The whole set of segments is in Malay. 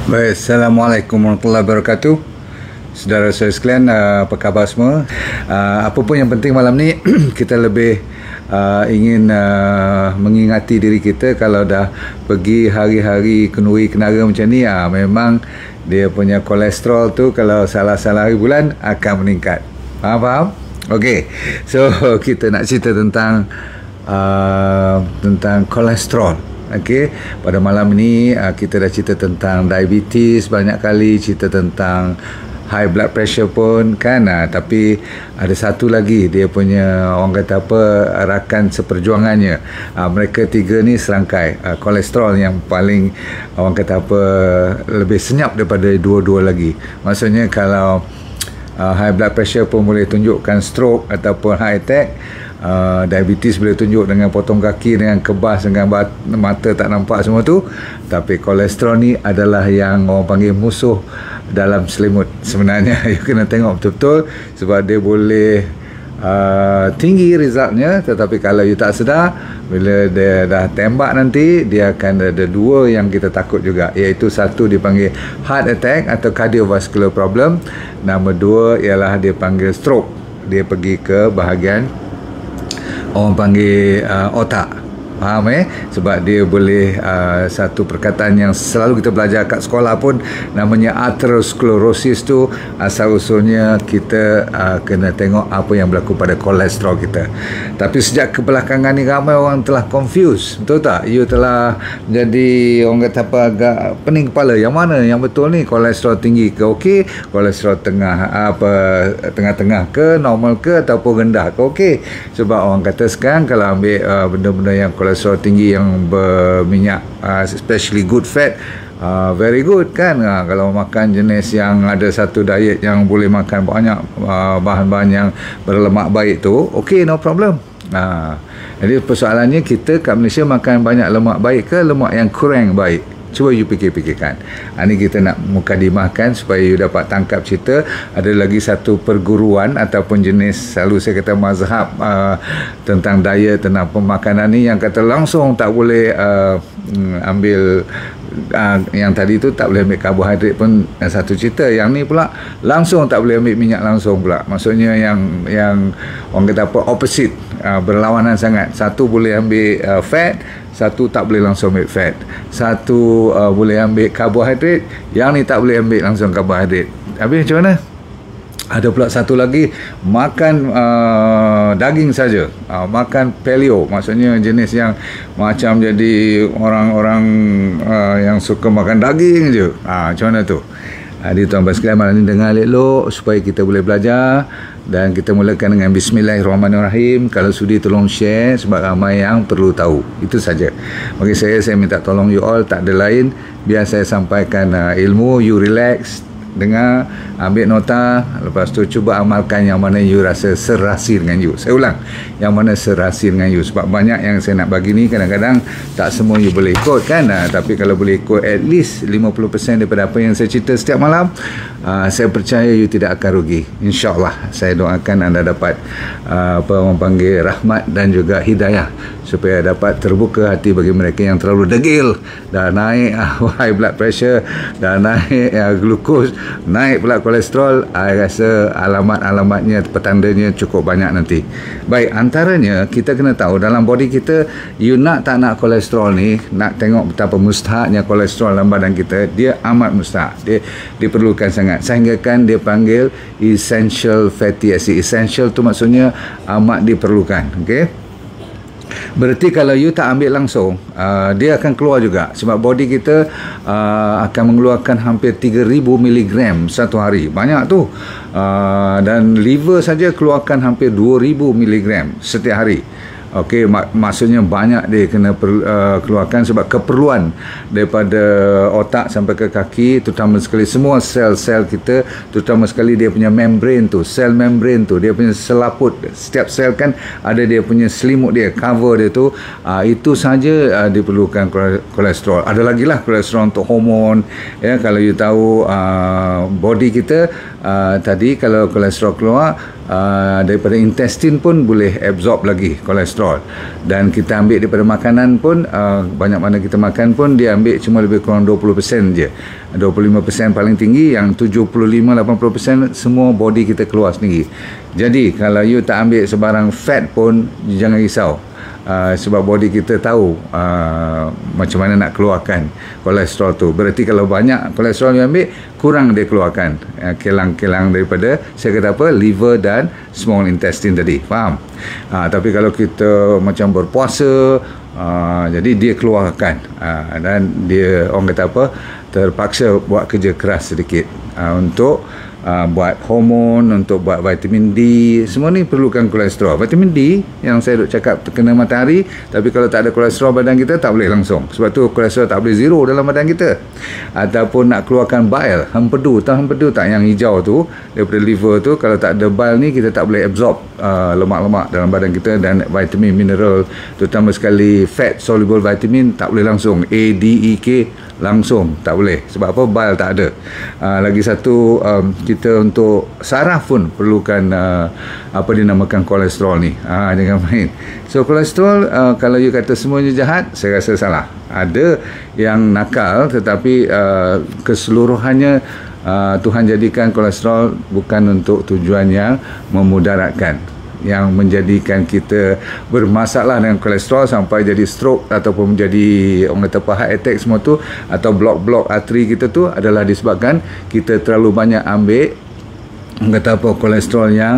Baik, Assalamualaikum warahmatullahi wabarakatuh. Saudara saya sekalian, apa khabar semua? Apa pun yang penting malam ni kita lebih ingin mengingati diri kita. Kalau dah pergi hari-hari kenuri kenara macam ni, memang dia punya kolesterol tu kalau salah-salah hari bulan akan meningkat. Faham? Okey. So kita nak cerita tentang kolesterol. Okey, pada malam ini kita dah cerita tentang diabetes banyak kali, cerita tentang high blood pressure pun kan, tapi ada satu lagi dia punya, orang kata apa, rakan seperjuangannya. Mereka tiga ni serangkai kolesterol yang paling, orang kata apa, lebih senyap daripada dua-dua lagi. Maksudnya kalau high blood pressure pun boleh tunjukkan stroke ataupun heart attack, diabetes boleh tunjuk dengan potong kaki, dengan kebas, dengan mata tak nampak semua tu. Tapi kolesterol ni adalah yang orang panggil musuh dalam selimut sebenarnya. You kena tengok betul-betul, sebab dia boleh tinggi resultnya, tetapi kalau you tak sedar, bila dia dah tembak nanti, dia akan ada dua yang kita takut juga, iaitu satu dipanggil heart attack atau cardiovascular problem, nombor dua ialah dia panggil stroke. Dia pergi ke bahagian orang panggil otak. Faham Sebab dia boleh, satu perkataan yang selalu kita belajar kat sekolah pun, namanya atherosclerosis tu, asal-usulnya kita kena tengok apa yang berlaku pada kolesterol kita. Tapi sejak kebelakangan ni ramai orang telah confuse, betul tak? You telah menjadi, orang kata apa, agak pening kepala. Yang mana yang betul ni? Kolesterol tinggi ke okey? Kolesterol tengah-tengah ke, normal ke, ataupun rendah ke okey? Sebab orang kata sekarang kalau ambil benda-benda yang kolesterol tinggi yang berminyak, especially good fat, very good kan. Kalau makan jenis yang ada satu diet yang boleh makan banyak bahan-bahan yang berlemak baik tu, okay, no problem. Jadi persoalannya, kita kat Malaysia makan banyak lemak baik ke lemak yang kurang baik? Cuba you fikir-fikirkan. Ini kita nak mukadimahkan supaya you dapat tangkap cerita. Ada lagi satu perguruan ataupun jenis, selalu saya kata mazhab, tentang diet, tentang pemakanan ni, yang kata langsung tak boleh ambil yang tadi tu tak boleh ambil karbohidrat pun satu cerita. Yang ni pula langsung tak boleh ambil minyak langsung pula. Maksudnya yang orang kata apa, opposite, berlawanan sangat. Satu boleh ambil fat, satu tak boleh langsung ambil fat. Satu boleh ambil karbohidrat, yang ni tak boleh ambil langsung karbohidrat. Habis macam mana? Ada pula satu lagi, makan daging saja, makan paleo, maksudnya jenis yang macam jadi orang-orang yang suka makan daging je. Macam mana tu? Jadi tuan-tuan sekalian, malam ni dengar elok supaya kita boleh belajar. Dan kita mulakan dengan Bismillahirrahmanirrahim. Kalau sudi tolong share, sebab ramai yang perlu tahu. Itu saja. Bagi saya minta tolong you all, tak ada lain. Biar saya sampaikan ilmu, you relax, dengar, ambil nota, lepas tu cuba amalkan yang mana you rasa serasi dengan you. Saya ulang, yang mana serasi dengan you. Sebab banyak yang saya nak bagi ni, kadang-kadang tak semua you boleh ikut kan. Tapi kalau boleh ikut at least 50% daripada apa yang saya cerita setiap malam, saya percaya you tidak akan rugi. InsyaAllah saya doakan anda dapat apa orang panggil rahmat dan juga hidayah, supaya dapat terbuka hati bagi mereka yang terlalu degil. Dah naik high blood pressure, dah naik glukos, naik pula kolesterol. Saya rasa alamat-alamatnya, petandanya cukup banyak nanti. Baik, antaranya kita kena tahu dalam body kita, you nak tak nak kolesterol ni, nak tengok betapa mustahaknya kolesterol dalam badan kita. Dia amat mustahak, dia diperlukan sangat, sehingga kan dia panggil essential fatty acid. Essential tu maksudnya amat diperlukan. Okey, berarti kalau you tak ambil langsung, dia akan keluar juga. Sebab body kita akan mengeluarkan hampir 3000 mg satu hari. Banyak tu. Dan liver saja keluarkan hampir 2000 mg setiap hari. Okey, maksudnya banyak dia kena keluarkan, sebab keperluan daripada otak sampai ke kaki, terutama sekali semua sel-sel kita, terutama sekali dia punya membrane tu, sel membrane tu, dia punya selaput, setiap sel kan ada dia punya selimut dia, cover dia tu, itu saja diperlukan kolesterol. Ada lagi lah kolesterol untuk hormon, ya. Kalau you tahu body kita tadi, kalau kolesterol keluar, daripada intestine pun boleh absorb lagi kolesterol. Dan kita ambil daripada makanan pun, banyak mana kita makan pun dia ambil cuma lebih kurang 20% je. 25% paling tinggi, yang 75-80% semua body kita keluar sendiri. Jadi kalau you tak ambil sebarang fat pun, jangan risau. Sebab body kita tahu macam mana nak keluarkan kolesterol tu. Berarti kalau banyak kolesterol yang ambil, kurang dia keluarkan kilang-kilang daripada, saya kata apa, liver dan small intestine tadi. Faham? Tapi kalau kita macam berpuasa, jadi dia keluarkan, dan dia, orang kata apa, terpaksa buat kerja keras sedikit untuk buat hormon, untuk buat vitamin D. Semua ni perlukan kolesterol. Vitamin D yang saya duk cakap terkena matahari, tapi kalau tak ada kolesterol badan kita tak boleh langsung. Sebab tu kolesterol tak boleh zero dalam badan kita. Ataupun nak keluarkan bile, hempedu, tahu hempedu tak, yang hijau tu daripada liver tu, kalau tak ada bile ni kita tak boleh absorb lemak-lemak dalam badan kita, dan vitamin, mineral, terutama sekali fat soluble vitamin tak boleh langsung. A, D, E, K langsung tak boleh. Sebab apa? Bile tak ada. Lagi satu, kita untuk saraf pun perlukan apa dinamakan kolesterol ni. Jangan main. So kolesterol, kalau you kata semuanya jahat, saya rasa salah. Ada yang nakal, tetapi keseluruhannya Tuhan jadikan kolesterol bukan untuk tujuan yang memudaratkan, yang menjadikan kita bermasalah dengan kolesterol sampai jadi stroke ataupun menjadi, orang kata apa, heart attack semua tu, atau blok-blok arteri kita tu, adalah disebabkan kita terlalu banyak ambil, orang kata apa, kolesterol yang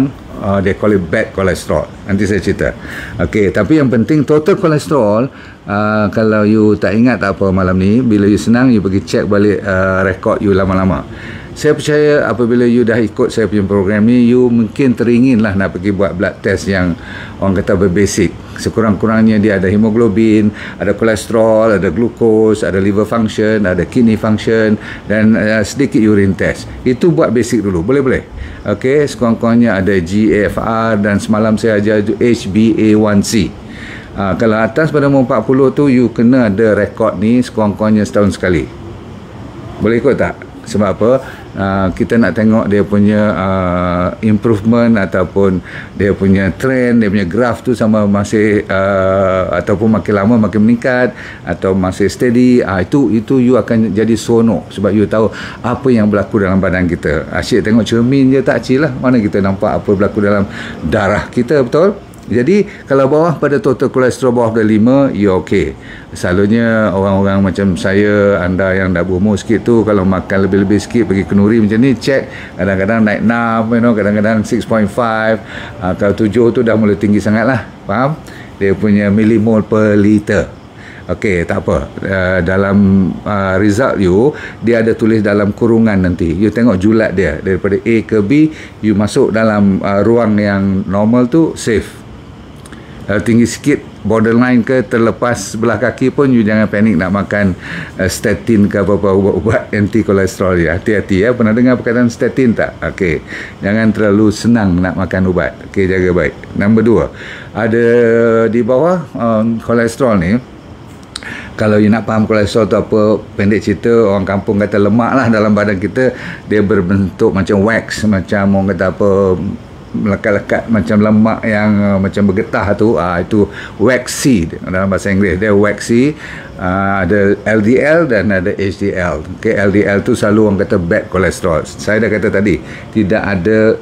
they call it bad cholesterol. Nanti saya cerita. Okey, tapi yang penting total kolesterol, kalau you tak ingat tak apa malam ni, bila you senang, you pergi check balik rekod you lama-lama. Saya percaya apabila you dah ikut saya punya program ni, you mungkin teringin lah nak pergi buat blood test yang orang kata berbasic. Sekurang-kurangnya dia ada hemoglobin, ada kolesterol, ada glukos, ada liver function, ada kidney function, dan sedikit urine test. Itu buat basic dulu, boleh-boleh. Okey, sekurang-kurangnya ada GFR, dan semalam saya ajar HbA1c. Kalau atas pada umur 40 tu, you kena ada rekod ni sekurang-kurangnya setahun sekali. Boleh ikut tak? Sebab apa? Kita nak tengok dia punya improvement ataupun dia punya trend, dia punya graph tu sama masih ataupun makin lama makin meningkat atau masih steady. Itu you akan jadi seronok sebab you tahu apa yang berlaku dalam badan kita. Asyik tengok cermin je tak cil lah. Mana kita nampak apa berlaku dalam darah kita, betul? Jadi kalau bawah pada total kolesterol bawah dari 5, you okey. Selalunya orang-orang macam saya, anda yang dah berumur sikit tu, kalau makan lebih-lebih sikit pergi kenduri macam ni, check, kadang-kadang naik 6, kadang-kadang 6.5. Kalau 7 tu dah mula tinggi sangat lah. Faham? Dia punya millimole per liter. Okey, tak apa. Dalam result you, dia ada tulis dalam kurungan nanti. You tengok julat dia daripada A ke B, you masuk dalam ruang yang normal tu, safe. Tinggi sikit, borderline ke terlepas sebelah kaki pun, you jangan panik nak makan statin ke apa-apa ubat anti kolesterol ya. Hati-hati ya. Pernah dengar perkataan statin tak? Okey, jangan terlalu senang nak makan ubat. Okey, jaga baik. Nombor 2, ada di bawah kolesterol ni. Kalau you nak faham kolesterol tu apa, pendek cerita, orang kampung kata lemak lah dalam badan kita. Dia berbentuk macam wax, macam orang kata apa, melekat-lekat macam lemak yang macam bergetah tu. Itu waxy dalam bahasa Inggeris. Dia waxy. Ada LDL dan ada HDL. Okay, LDL tu selalu orang kata bad cholesterol. Saya dah kata tadi, tidak ada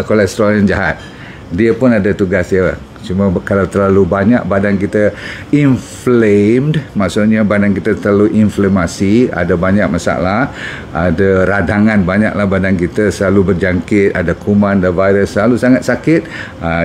kolesterol yang jahat. Dia pun ada tugas dia. Cuma kalau terlalu banyak, badan kita inflamed, maksudnya badan kita terlalu inflamasi, ada banyak masalah, ada radangan banyaklah badan kita, selalu berjangkit, ada kuman, ada virus, selalu sangat sakit.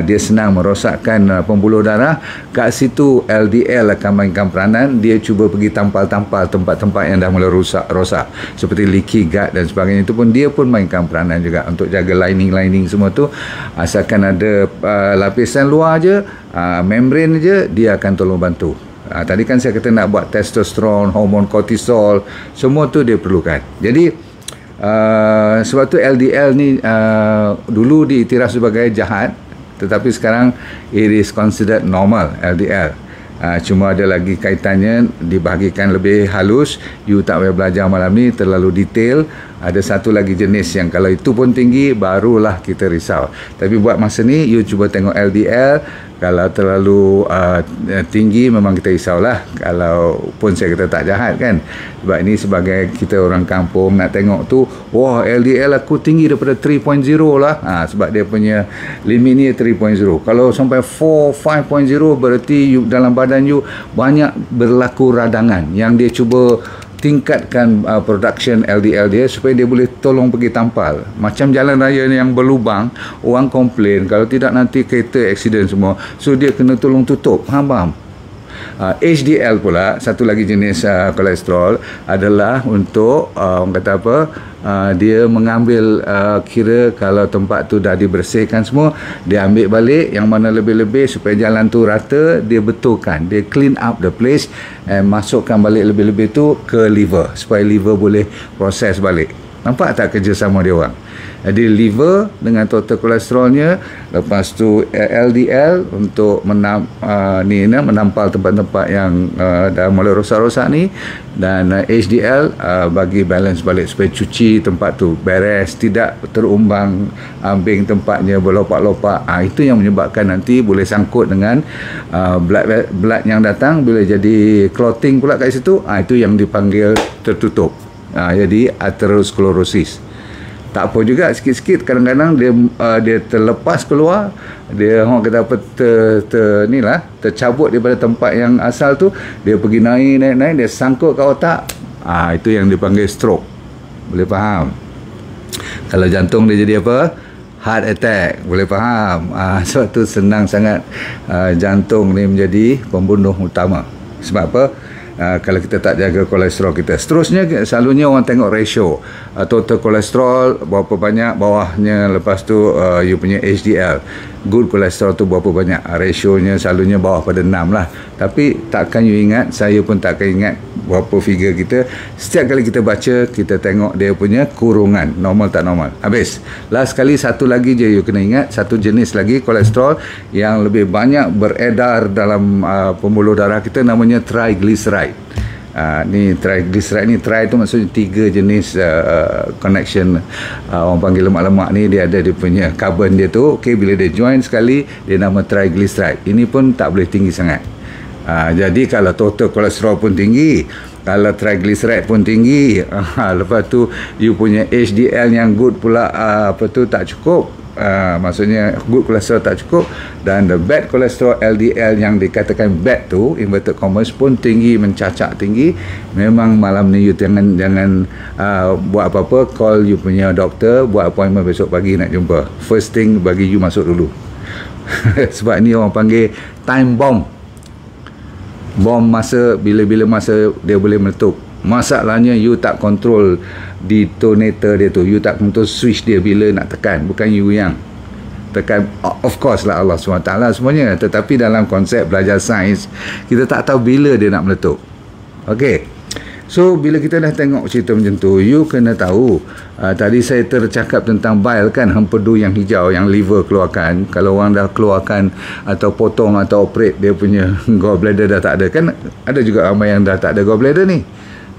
Dia senang merosakkan pembuluh darah. Kat situ LDL akan mainkan peranan. Dia cuba pergi tampal-tampal tempat-tempat yang dah mula rosak seperti leaky gut dan sebagainya. Itu pun dia pun mainkan peranan juga untuk jaga lining semua tu. Asalkan ada lapisan luar je, membran je, dia akan tolong bantu. Tadi kan saya kata nak buat testosteron, hormon kortisol, semua tu dia perlukan. Jadi sebab tu LDL ni dulu diiktiraf sebagai jahat, tetapi sekarang it is considered normal, LDL. Cuma ada lagi kaitannya dibahagikan lebih halus. You tak payah belajar malam ni terlalu detail. Ada satu lagi jenis yang kalau itu pun tinggi, barulah kita risau. Tapi buat masa ni, you cuba tengok LDL. Kalau terlalu tinggi, memang kita risaulah. Kalau pun saya kata tak jahat kan. Sebab ini sebagai kita orang kampung nak tengok tu, wah LDL aku tinggi daripada 3.0 lah. Sebab dia punya limit ni 3.0. Kalau sampai 5.0 berarti you, dalam badan you banyak berlaku radangan. Yang dia cuba tingkatkan production LDL dia supaya dia boleh tolong pergi tampal. Macam jalan raya yang berlubang, orang komplain kalau tidak nanti kereta accident semua. So dia kena tolong tutup. Faham? HDL pula, satu lagi jenis kolesterol adalah untuk orang kata apa, dia mengambil kira kalau tempat tu dah dibersihkan semua, dia ambil balik yang mana lebih-lebih supaya jalan tu rata, dia betulkan, dia clean up the place and masukkan balik lebih-lebih tu ke liver supaya liver boleh proses balik. Nampak tak kerjasama dia orang? Jadi liver dengan total kolesterolnya, lepas tu LDL untuk menampal tempat-tempat yang dah mula rosak-rosak ni, dan HDL bagi balance balik supaya cuci tempat tu beres, tidak terumbang ambing tempatnya berlopak-lopak. Itu yang menyebabkan nanti boleh sangkut dengan blood yang datang, bila jadi clotting pula kat situ, itu yang dipanggil tertutup. Jadi atherosclerosis. Tak apa juga, sikit-sikit kadang-kadang dia terlepas keluar, dia orang kata apa, tercabut daripada tempat yang asal tu, dia pergi naik, dia sangkut ke otak. Itu yang dipanggil stroke. Boleh faham? Kalau jantung dia jadi apa? Heart attack. Boleh faham? Sebab tu senang sangat jantung ni menjadi pembunuh utama. Sebab apa? Kalau kita tak jaga kolesterol kita. Seterusnya, selalunya orang tengok ratio total kolesterol berapa banyak, bawahnya lepas tu you punya HDL, good kolesterol tu berapa banyak. Rasionya selalunya bawah pada 6 lah. Tapi takkan you ingat, saya pun takkan ingat berapa figure kita. Setiap kali kita baca, kita tengok dia punya kurungan, normal tak normal. Habis. Last kali, satu lagi je you kena ingat, satu jenis lagi kolesterol yang lebih banyak beredar dalam pembuluh darah kita, namanya triglyceride. Ni triglyceride ni, tri tu maksudnya 3 jenis connection, orang panggil lemak-lemak ni, dia ada dia punya carbon dia tu. Okey, bila dia join sekali, dia nama triglyceride. Ini pun tak boleh tinggi sangat. Jadi kalau total kolesterol pun tinggi, kalau triglyceride pun tinggi, lepas tu you punya HDL yang good pula tak cukup, maksudnya good kolesterol tak cukup, dan the bad kolesterol LDL yang dikatakan bad tu, inverted commas, pun tinggi, mencacak tinggi. Memang malam ni you jangan buat apa-apa, call you punya doktor, buat appointment besok pagi nak jumpa. First thing, bagi you masuk dulu. Sebab ni orang panggil time bomb. Bom masa, bila-bila masa dia boleh meletup. Masalahnya you tak kontrol detonator dia tu, you tak kontrol switch dia bila nak tekan. Bukan you yang tekan, of course lah Allah SWT semuanya, tetapi dalam konsep belajar sains, kita tak tahu bila dia nak meletup. Ok, so bila kita dah tengok cerita macam tu, you kena tahu, tadi saya tercakap tentang bile kan, hempedu yang hijau yang liver keluarkan. Kalau orang dah keluarkan atau potong atau operate dia punya gallbladder dah tak ada, kan ada juga ramai yang dah tak ada gallbladder ni,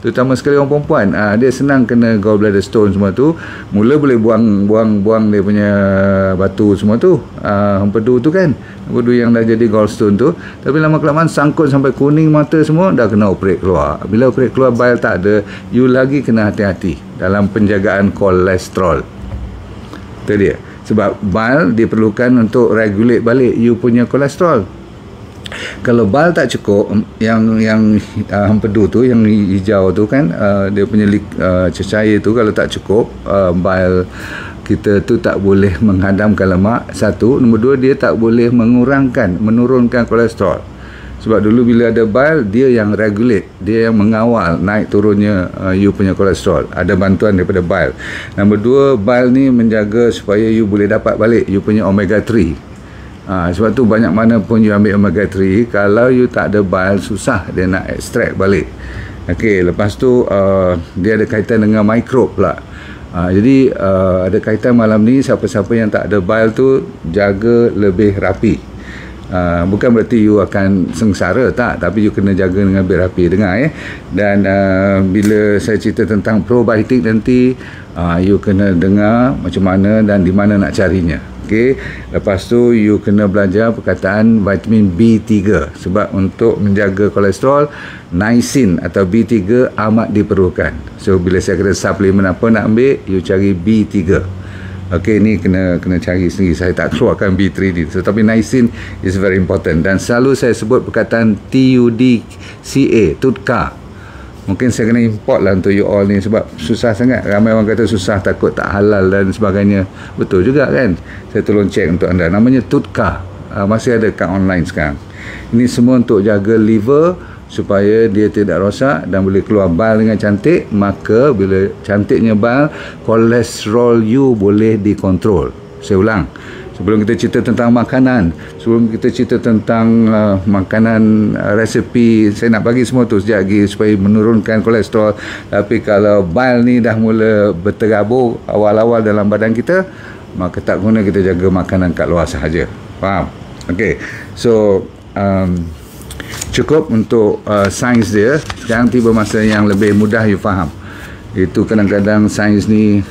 terutama sekali orang perempuan. Dia senang kena gallbladder stone semua tu, mula boleh buang dia punya batu semua tu, hempedu tu kan, hempedu yang dah jadi gallstone tu. Tapi lama-kelamaan sangkut sampai kuning mata semua, dah kena operate keluar. Bila operate keluar, bile tak ada, you lagi kena hati-hati dalam penjagaan kolesterol. Itu dia. Sebab bile diperlukan untuk regulate balik you punya kolesterol. Kalau bile tak cukup, yang hempedu tu, yang hijau tu kan, dia punya cecair tu, kalau tak cukup, bile kita tu tak boleh menghadamkan lemak. Satu, nombor dua, dia tak boleh menurunkan kolesterol. Sebab dulu bila ada bile, dia yang regulate, dia yang mengawal naik turunnya you punya kolesterol. Ada bantuan daripada bile. Nombor dua, bile ni menjaga supaya you boleh dapat balik you punya omega 3. Sebab tu banyak mana pun you ambil omega 3, kalau you tak ada bile, susah dia nak extract balik. Okey, lepas tu dia ada kaitan dengan mikrob pula. Jadi ada kaitan malam ni, siapa-siapa yang tak ada bile tu, jaga lebih rapi. Bukan berarti you akan sengsara, tak, tapi you kena jaga dengan berapi, dengar Dan bila saya cerita tentang probiotik nanti, you kena dengar macam mana dan di mana nak carinya. Okey, lepas tu you kena belajar perkataan vitamin B3, sebab untuk menjaga kolesterol, niacin atau B3 amat diperlukan. So bila saya kata suplemen apa nak ambil, you cari B3. Okey, ni kena cari sendiri. Saya tak keluarkan B3 ni. So, tapi niacin is very important. Dan selalu saya sebut perkataan TUDCA, TUDCA. Mungkin saya kena import lah untuk you all ni, sebab susah sangat. Ramai orang kata susah, takut tak halal dan sebagainya. Betul juga kan? Saya tolong check untuk anda. Namanya TUDCA. Masih ada kat online sekarang. Ini semua untuk jaga liver supaya dia tidak rosak dan boleh keluar bal dengan cantik. Maka bila cantiknya bal, kolesterol you boleh dikontrol. Saya ulang, sebelum kita cerita tentang makanan, sebelum kita cerita tentang makanan, resepi, saya nak bagi semua tu sekejap lagi supaya menurunkan kolesterol. Tapi kalau bal ni dah mula berterabur awal-awal dalam badan kita, maka tak guna kita jaga makanan kat luar sahaja. Faham? Okay, so cukup untuk sains dia. Sekarang tiba masa yang lebih mudah you faham. Itu kadang-kadang sains ni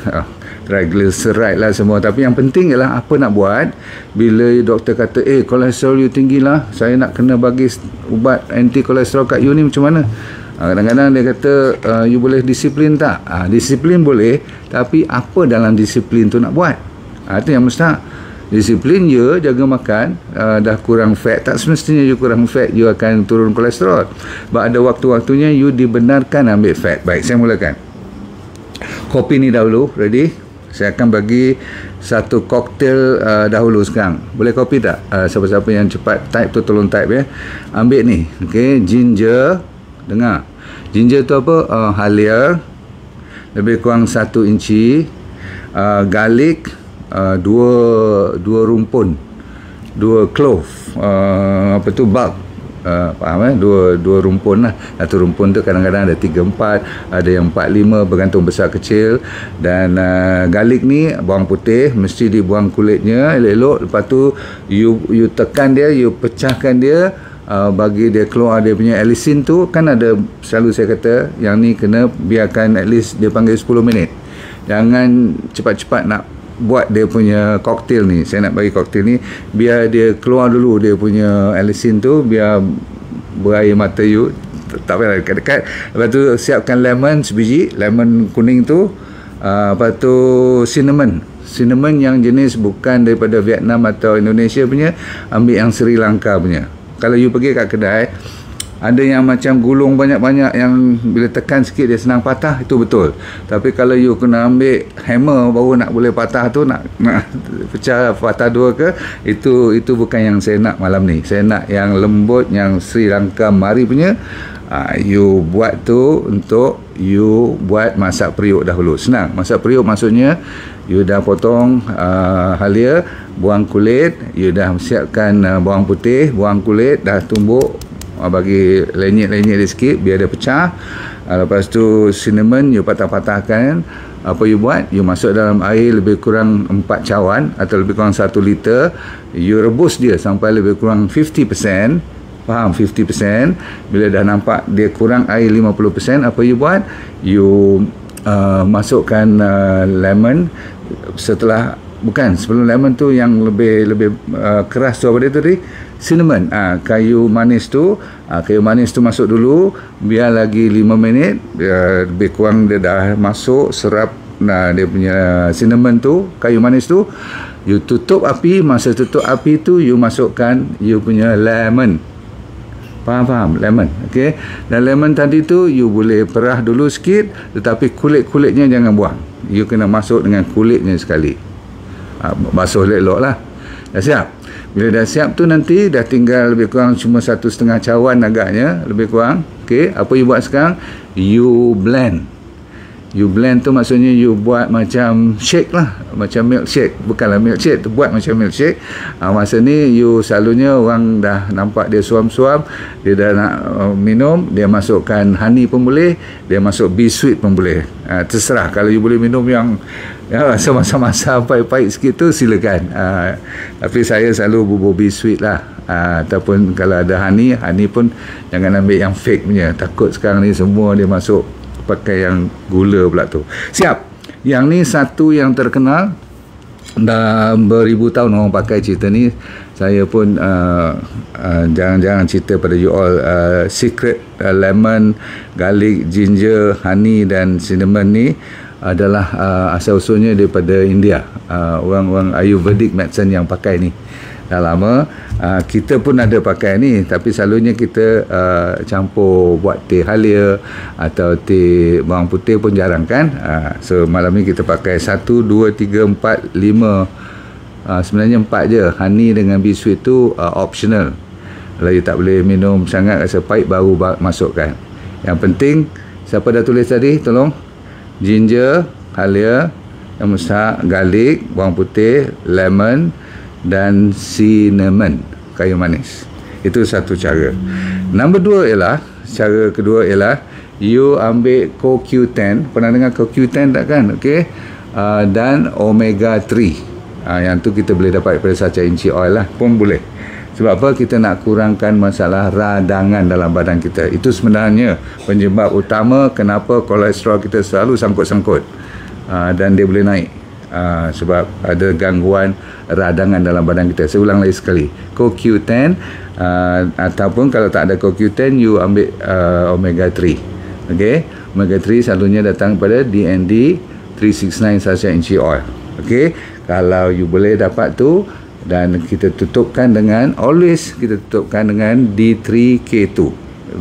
triglyceride lah semua. Tapi yang penting ialah apa nak buat bila doktor kata kolesterol you tinggi lah, saya nak kena bagi ubat anti kolesterol kat you ni, macam mana? Kadang-kadang dia kata you boleh disiplin tak? Disiplin boleh, tapi apa dalam disiplin tu nak buat? Itu yang mustahak. Disiplin you jaga makan, dah kurang fat, tak semestinya you kurang fat you akan turun kolesterol. Sebab ada waktu-waktunya you dibenarkan ambil fat. Baik, saya mulakan. Kopi ni dahulu, ready? Saya akan bagi satu koktel dahulu sekarang. Boleh kopi tak? Siapa-siapa yang cepat type tu tolong type ya. Ambil ni, okay, ginger. Dengar, ginger tu apa? Halia, lebih kurang 1 inci. Garlic, dua rumpun, 2 clove, apa tu, bulb, faham dua rumpun lah. Satu rumpun tu kadang-kadang ada 3-4, ada yang 4-5, bergantung besar kecil. Dan garlic ni bawang putih, mesti dibuang kulitnya elok-elok. Lepas tu you tekan dia, you pecahkan dia, bagi dia keluar dia punya allicin tu. Kan ada, selalu saya kata yang ni kena biarkan at least dia panggil 10 minit. Jangan cepat-cepat nak buat dia punya koktel ni. Saya nak bagi koktel ni, biar dia keluar dulu dia punya allicin tu, biar berair mata you, tak payah dekat-dekat. Lepas tu siapkan lemon sebiji, lemon kuning tu. Lepas tu cinnamon yang jenis bukan daripada Vietnam atau Indonesia punya, ambil yang Sri Lanka punya. Kalau you pergi kat kedai, ada yang macam gulung banyak-banyak, yang bila tekan sikit dia senang patah, itu betul. Tapi kalau you kena ambil hammer baru nak boleh patah tu, nak pecah patah 2 ke, itu bukan yang saya nak malam ni. Saya nak yang lembut, yang Sri Lanka mari punya. You buat tu untuk you buat masak periuk dahulu. Senang. Masak periuk maksudnya you dah potong halia, buang kulit, you dah siapkan bawang putih, buang kulit, dah tumbuk, bagi lenyit-lenyit dia sikit biar dia pecah. Lepas tu cinnamon you patah-patahkan. Apa you buat? You masuk dalam air lebih kurang 4 cawan atau lebih kurang 1 liter. You rebus dia sampai lebih kurang 50%. Faham? 50%. Bila dah nampak dia kurang air 50%, apa you buat? You masukkan lemon. Sebelum lemon tu yang lebih keras tu apa dia tadi? Cinnamon. Kayu manis tu masuk dulu, biar lagi 5 minit, lebih kurang dia dah masuk serap dia punya cinnamon tu, kayu manis tu. You tutup api. Masa tutup api tu you masukkan you punya lemon. Faham? Lemon. Okey. Dan lemon tadi tu you boleh perah dulu sikit, tetapi kulit-kulitnya jangan buang. You kena masuk dengan kulitnya sekali. Basuh elok lah. Dah siap? Bila dah siap tu nanti dah tinggal lebih kurang cuma 1,5 cawan agaknya, lebih kurang. Okey, apa you buat sekarang? You blend. You blend tu maksudnya you buat macam shake lah, macam milkshake. Bukanlah milkshake tu, buat macam milkshake. Masa ni you selalunya orang dah nampak dia suam-suam, dia dah nak minum, dia masukkan honey pun boleh, dia masuk bee sweet pun boleh. Terserah. Kalau you boleh minum yang masa-masa pahit-pahit sikit tu, silakan. Tapi saya selalu bubur bee sweet lah. Ataupun kalau ada honey pun jangan ambil yang fake punya. Takut sekarang ni semua dia masuk pakai yang gula pula tu. Siap. Yang ni satu yang terkenal, dah beribu tahun orang pakai cerita ni. Saya pun jangan cerita pada you all. Secret lemon, garlic, ginger, honey dan cinnamon ni adalah asal-usulnya daripada India. Orang-orang Ayurvedic medicine yang pakai ni dah lama. Kita pun ada pakai ni, tapi selalunya kita campur buat teh halia atau teh bawang putih pun jarang kan. So malam ni kita pakai 1, 2, 3, 4, 5, sebenarnya 4 je. Honey dengan bee sweet tu optional. Kalau you tak boleh minum sangat rasa pahit baru masukkan. Yang penting, siapa dah tulis tadi tolong, ginger, halia, yang besar, garlic, bawang putih, lemon dan cinnamon, kayu manis. Itu satu cara. Cara kedua ialah you ambil CoQ10. Pernah dengar CoQ10 tak kan? Okey. Dan omega 3. Yang tu kita boleh dapat daripada sacha inci oil lah pun boleh. Sebab apa? Kita nak kurangkan masalah radangan dalam badan kita. Itu sebenarnya penyebab utama kenapa kolesterol kita selalu sangkut-sangkut, dan dia boleh naik sebab ada gangguan radangan dalam badan kita. Saya ulang lagi sekali, CoQ10, ataupun kalau tak ada CoQ10 you ambil omega 3. Okey, omega 3 selalunya datang pada DND 369 sacha inci oil. Okey, kalau you boleh dapat tu, dan kita tutupkan dengan D3K2.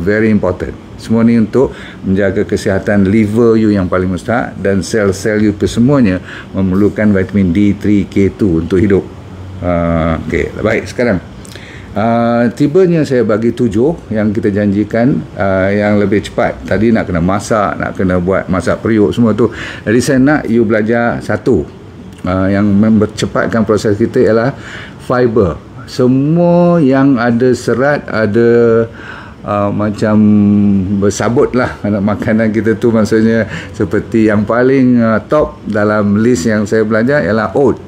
Very important. Semua ni untuk menjaga kesihatan liver you yang paling mustahak, dan sel-sel you semuanya memerlukan vitamin D3K2 untuk hidup. Okey, baik. Sekarang tibanya saya bagi 7 yang kita janjikan, yang lebih cepat. Tadi nak kena masak, nak kena buat masak periuk semua tu. Jadi saya nak you belajar satu yang mempercepatkan proses kita ialah fiber. Semua yang ada serat, ada macam bersabut lah makanan kita tu. Maksudnya seperti yang paling top dalam list yang saya belajar ialah oat.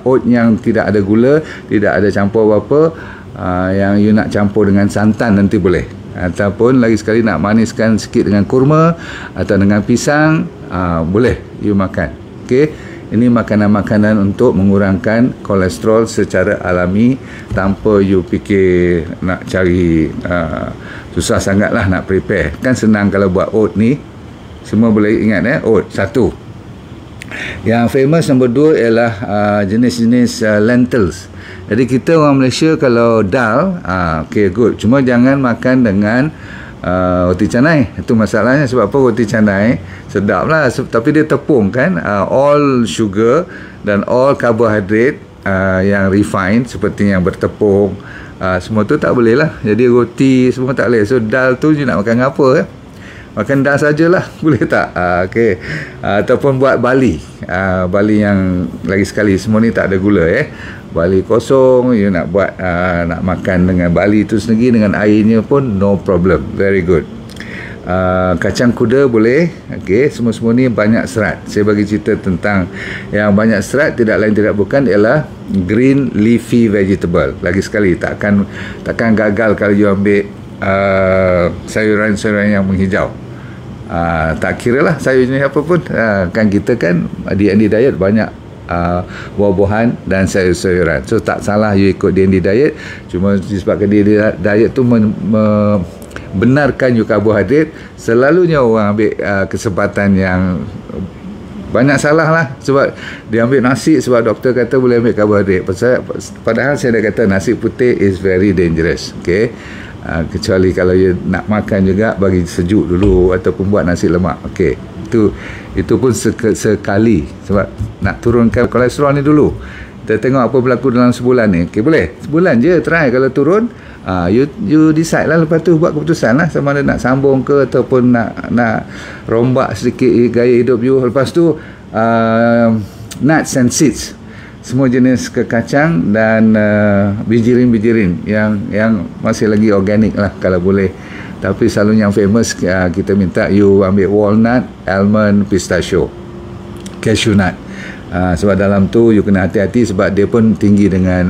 Oat yang tidak ada gula, tidak ada campur apa-apa, yang you nak campur dengan santan nanti boleh, ataupun lagi sekali nak maniskan sikit dengan kurma atau dengan pisang, boleh you makan. Okey, ini makanan-makanan untuk mengurangkan kolesterol secara alami, tanpa you fikir nak cari, susah sangat lah nak prepare. Kan senang kalau buat oat ni. Semua boleh ingat oat. Satu. Yang famous nombor 2 ialah jenis-jenis lentils. Jadi kita orang Malaysia kalau dal, okay, good. Cuma jangan makan dengan roti canai. Itu masalahnya. Sebab apa? Roti canai sedap lah, tapi dia tepung kan, all sugar dan all carbohydrate yang refined, seperti yang bertepung, semua tu tak boleh lah. Jadi roti semua tak boleh. So dal tu you nak makan apa? Makan dal sajalah. Boleh tak? Okay. Ataupun buat bali. Bali yang lagi sekali semua ni tak ada gula. Bali kosong, you nak buat, nak makan dengan bali tu sendiri dengan airnya pun no problem. Very good. Kacang kuda boleh. Okay. Semua-semua ni banyak serat. Saya bagi cerita tentang yang banyak serat, tidak lain tidak bukan ialah green leafy vegetable. Lagi sekali, takkan gagal kalau you ambil sayuran-sayuran yang menghijau. Tak kira lah sayurnya apa pun, kan kita kan DND diet banyak buah-buahan dan sayur-sayuran. So tak salah you ikut DND diet. Cuma disebabkan DND diet tu benarkan you karbohidrat, selalunya orang ambil kesempatan yang banyak salah lah. Sebab dia ambil nasi sebab doktor kata boleh ambil karbohidrat, padahal saya dah kata nasi putih is very dangerous. Okay, kecuali kalau you nak makan juga, bagi sejuk dulu ataupun buat nasi lemak. Okay, itu pun sekali, sebab nak turunkan kolesterol ni dulu. Kita tengok apa berlaku dalam sebulan ni. Okay, boleh sebulan je try. Kalau turun, you decide lah, lepas tu buat keputusan lah, sama ada nak sambung ke ataupun nak rombak sedikit gaya hidup you. Lepas tu nuts and seeds, semua jenis kekacang dan bijirin-bijirin yang masih lagi organik lah kalau boleh. Tapi selalunya yang famous, kita minta you ambil walnut, almond, pistachio, cashew nut. Sebab dalam tu you kena hati-hati, sebab dia pun tinggi dengan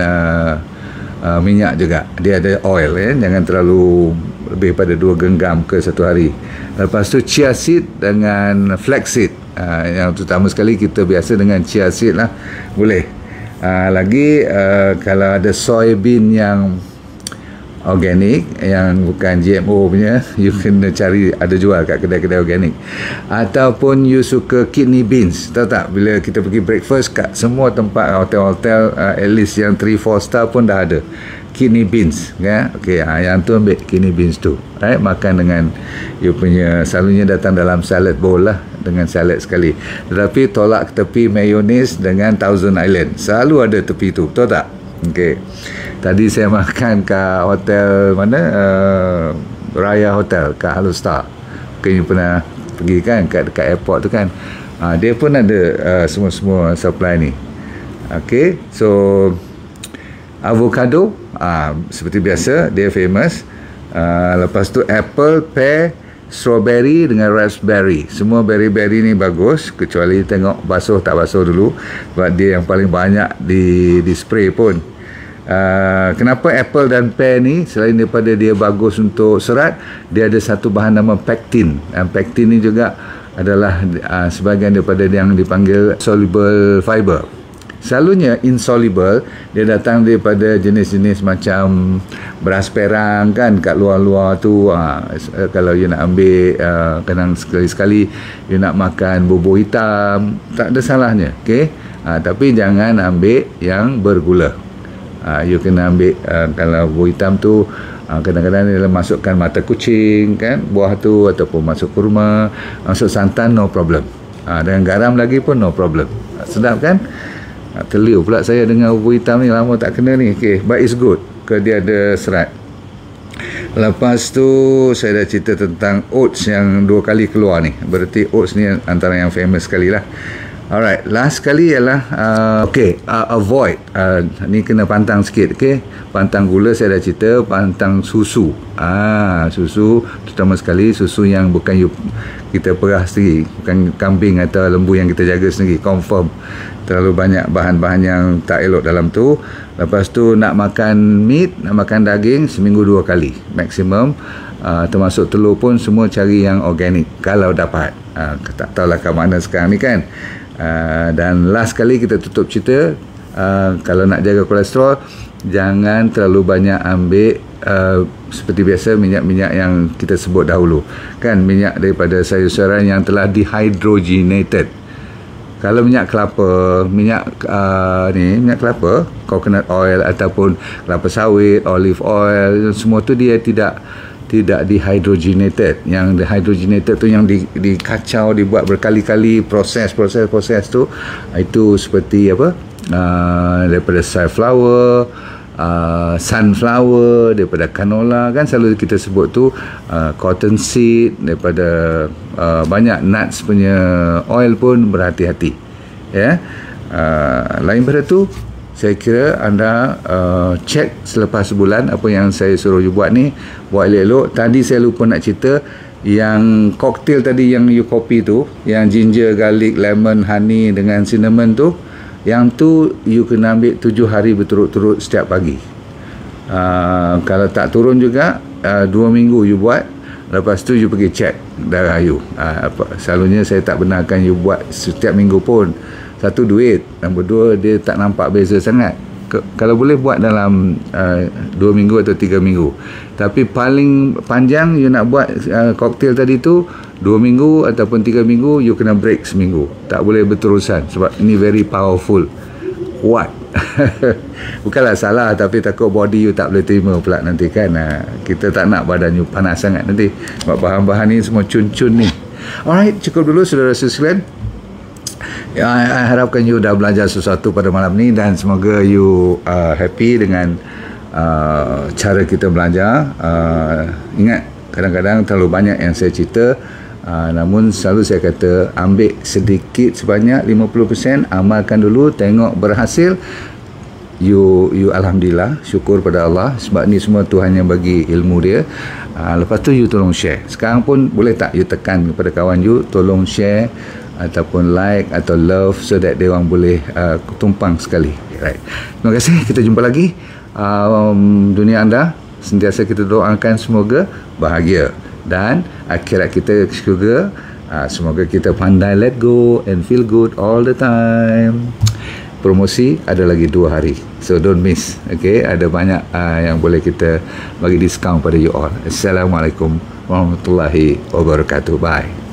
minyak juga. Dia ada oil, jangan terlalu lebih pada 2 genggam ke satu hari. Lepas tu chia seed dengan flaxseed. Yang terutama sekali kita biasa dengan chia seed lah, boleh. Lagi kalau ada soybean yang organik, yang bukan GMO punya, you kena cari, ada jual kat kedai-kedai organik. Ataupun you suka kidney beans, tahu tak, bila kita pergi breakfast kat semua tempat hotel-hotel, at least yang 3-4 star pun dah ada kidney beans, ya. Okey, yang tu ambil kidney beans tu, right? Makan dengan you punya, selalunya datang dalam salad bowl lah, dengan salad sekali. Tetapi tolak tepi mayonnaise dengan Thousand Island, selalu ada tepi tu, tahu tak? Okey. Tadi saya makan kat hotel mana? Raya Hotel kat Halo Star. Mungkin you pernah pergi kan dekat airport tu kan. Dia pun ada semua supply ni. Okey. So avocado seperti biasa dia famous. Lepas tu apple, pear, strawberry dengan raspberry. Semua berry-berry ni bagus, kecuali tengok basuh tak basuh dulu, sebab dia yang paling banyak di spray pun. Kenapa apple dan pear ni, selain daripada dia bagus untuk serat, dia ada satu bahan nama pectin. Pectin ni juga adalah sebahagian daripada yang dipanggil soluble fiber. Selalunya insoluble, dia datang daripada jenis-jenis macam beras perang kan, kat luar-luar tu. Kalau you nak ambil, kadang sekali-sekali you nak makan bubur hitam, tak ada salahnya, okay? Tapi jangan ambil yang bergula. You kena ambil, kalau bubur hitam tu kadang-kadang dia masukkan mata kucing kan, buah tu, ataupun masuk kurma, masuk santan, no problem. Dengan garam lagi pun no problem. Sedap kan? Terliur pula saya dengan bubur hitam ni, lama tak kena ni. Okay, but it's good ke dia ada serat. Lepas tu saya dah cerita tentang oats yang 2 kali keluar ni. Berarti oats ni antara yang famous sekali lah. Alright, last kali ialah avoid, ni kena pantang sikit, okay? Pantang gula saya dah cerita, pantang susu. Susu, terutama sekali susu yang bukan kita perah sendiri, bukan kambing atau lembu yang kita jaga sendiri, confirm terlalu banyak bahan-bahan yang tak elok dalam tu. Lepas tu nak makan meat, nak makan daging seminggu 2 kali maksimum. Termasuk telur pun semua cari yang organik kalau dapat. Tak tahulah kat mana sekarang ni kan. Dan last kali kita tutup cerita, kalau nak jaga kolesterol, jangan terlalu banyak ambil seperti biasa minyak-minyak yang kita sebut dahulu kan, minyak daripada sayur-sayuran yang telah dihydrogenated. Kalau minyak kelapa, minyak kelapa, coconut oil ataupun kelapa sawit, olive oil, semua tu dia tidak dihydrogenated. Yang dihydrogenated tu yang dikacau, dibuat berkali-kali, proses tu, itu seperti apa, daripada sunflower, daripada canola kan, selalu kita sebut tu, cottonseed, daripada banyak nuts punya oil pun berhati-hati, ya. Lain pada tu, saya kira anda cek selepas sebulan apa yang saya suruh you buat ni, buat elok-elok. Tadi saya lupa nak cerita yang koktel tadi yang you kopi tu, yang ginger, garlic, lemon, honey dengan cinnamon tu, yang tu you kena ambil 7 hari berturut-turut setiap pagi. Kalau tak turun juga, 2 minggu you buat, lepas tu you pergi cek darah you. Selalunya saya tak benarkan you buat setiap minggu pun. Satu, duit. Nombor 2, dia tak nampak beza sangat. Kalau boleh buat dalam 2 minggu atau 3 minggu. Tapi paling panjang you nak buat koktel tadi tu 2 minggu ataupun 3 minggu, you kena break seminggu. Tak boleh berterusan sebab ini very powerful. Kuat. Bukanlah salah, tapi takut body you tak boleh terima pula nanti kan. Kita tak nak badan you panas sangat nanti sebab bahan-bahan ni semua cun-cun ni. Alright, cukup dulu saudara sekalian. I harapkan you dah belajar sesuatu pada malam ni, dan semoga you happy dengan cara kita belajar. Ingat, kadang-kadang terlalu banyak yang saya cerita, namun selalu saya kata ambil sedikit sebanyak 50%, amalkan dulu, tengok berhasil, you alhamdulillah, syukur pada Allah, sebab ni semua Tuhan yang bagi ilmu dia. Lepas tu you tolong share. Sekarang pun boleh tak you tekan kepada kawan you, tolong share ataupun like atau love, so that dia orang boleh tumpang sekali. Right. Terima kasih, kita jumpa lagi. dunia anda. Sentiasa kita doakan semoga bahagia dan akhirat kita juga. Semoga kita pandai let go and feel good all the time. Promosi ada lagi 2 hari, so don't miss. Okay, ada banyak yang boleh kita bagi diskaun pada you all. Assalamualaikum warahmatullahi wabarakatuh. Bye.